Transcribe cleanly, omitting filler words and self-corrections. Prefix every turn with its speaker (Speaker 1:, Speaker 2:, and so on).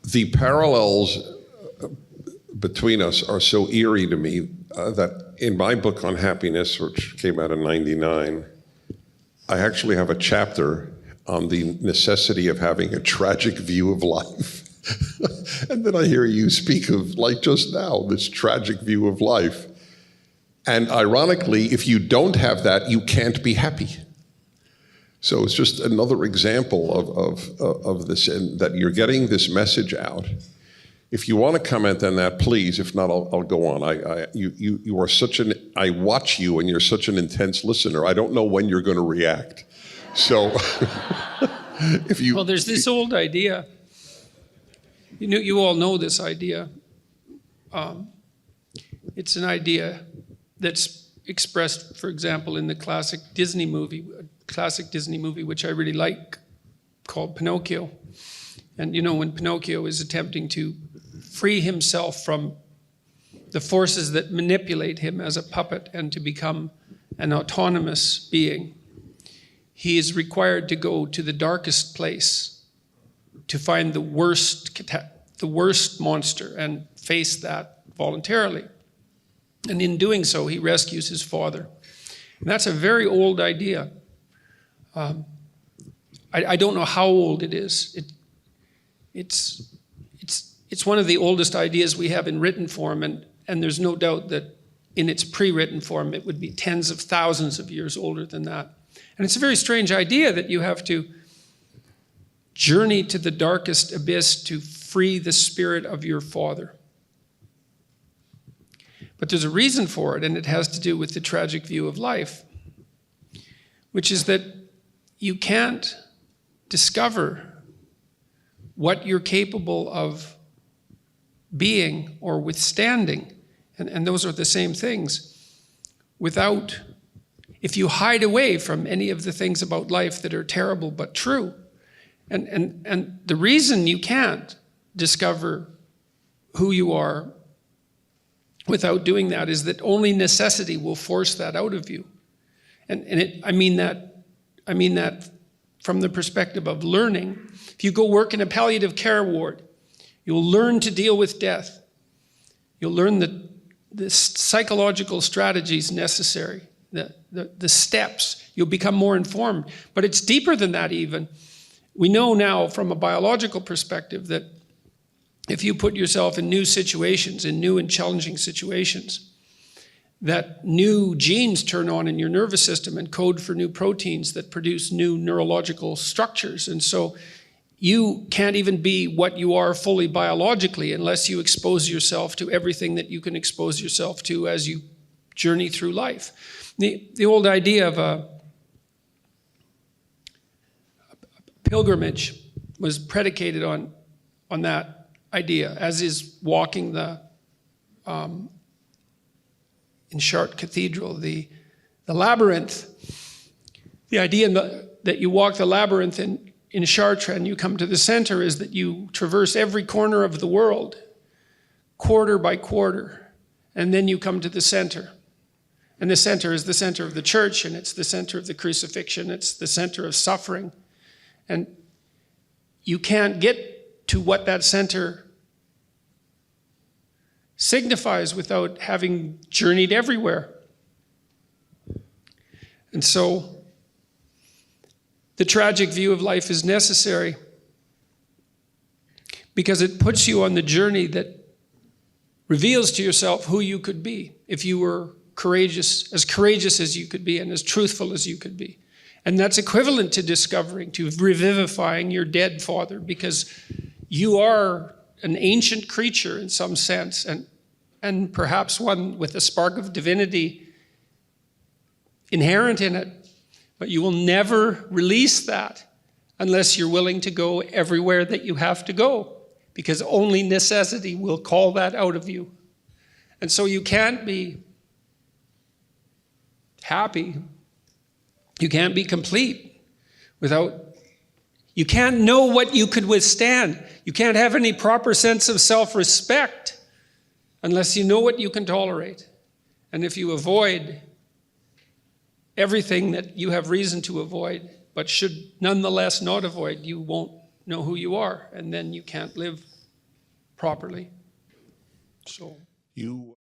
Speaker 1: the parallels between us are so eerie to me that in my book on happiness, which came out in '99, I actually have a chapter on the necessity of having a tragic view of life. And then I hear you speak of, like just now, this tragic view of life. And ironically, if you don't have that, you can't be happy. So it's just another example of this, and that you're getting this message out. If you want to comment on that, please. If not, I'll go on. You are such an, I watch you and you're such an intense listener. I don't know when you're going to react. So if you...
Speaker 2: Well, there's this old idea. You all know this idea. It's an idea that's expressed, for example, in the classic Disney movie, which I really like, called Pinocchio. And when Pinocchio is attempting to free himself from the forces that manipulate him as a puppet and to become an autonomous being, he is required to go to the darkest place to find the worst monster and face that voluntarily. And in doing so, he rescues his father. And that's a very old idea. I don't know how old it is. It's one of the oldest ideas we have in written form, and there's no doubt that in its pre-written form, it would be tens of thousands of years older than that. And it's a very strange idea that you have to journey to the darkest abyss to free the spirit of your father. But there's a reason for it, and it has to do with the tragic view of life, which is that you can't discover what you're capable of being or withstanding, and those are the same things, if you hide away from any of the things about life that are terrible but true. And the reason you can't discover who you are without doing that is that only necessity will force that out of you. I mean that from the perspective of learning. If you go work in a palliative care ward, you'll learn to deal with death. You'll learn the psychological strategies necessary, the steps. You'll become more informed. But it's deeper than that even. We know now from a biological perspective that if you put yourself in new situations, in new and challenging situations, that new genes turn on in your nervous system and code for new proteins that produce new neurological structures. And so you can't even be what you are fully biologically unless you expose yourself to everything that you can expose yourself to as you journey through life. The old idea of a pilgrimage was predicated on that idea, as is walking in Chartres Cathedral, the labyrinth. The idea that you walk the labyrinth in Chartres and you come to the center is that you traverse every corner of the world, quarter by quarter, and then you come to the center. And the center is the center of the church, and it's the center of the crucifixion, it's the center of suffering. And you can't get to what that center signifies without having journeyed everywhere. And so the tragic view of life is necessary because it puts you on the journey that reveals to yourself who you could be if you were courageous as you could be and as truthful as you could be. And that's equivalent to discovering, to revivifying your dead father, because you are an ancient creature in some sense, and perhaps one with a spark of divinity inherent in it. But you will never release that unless you're willing to go everywhere that you have to go, because only necessity will call that out of you. And so you can't be happy. You can't be complete you can't know what you could withstand. You can't have any proper sense of self-respect unless you know what you can tolerate. And if you avoid everything that you have reason to avoid, but should nonetheless not avoid, you won't know who you are, and then you can't live properly. So.
Speaker 1: You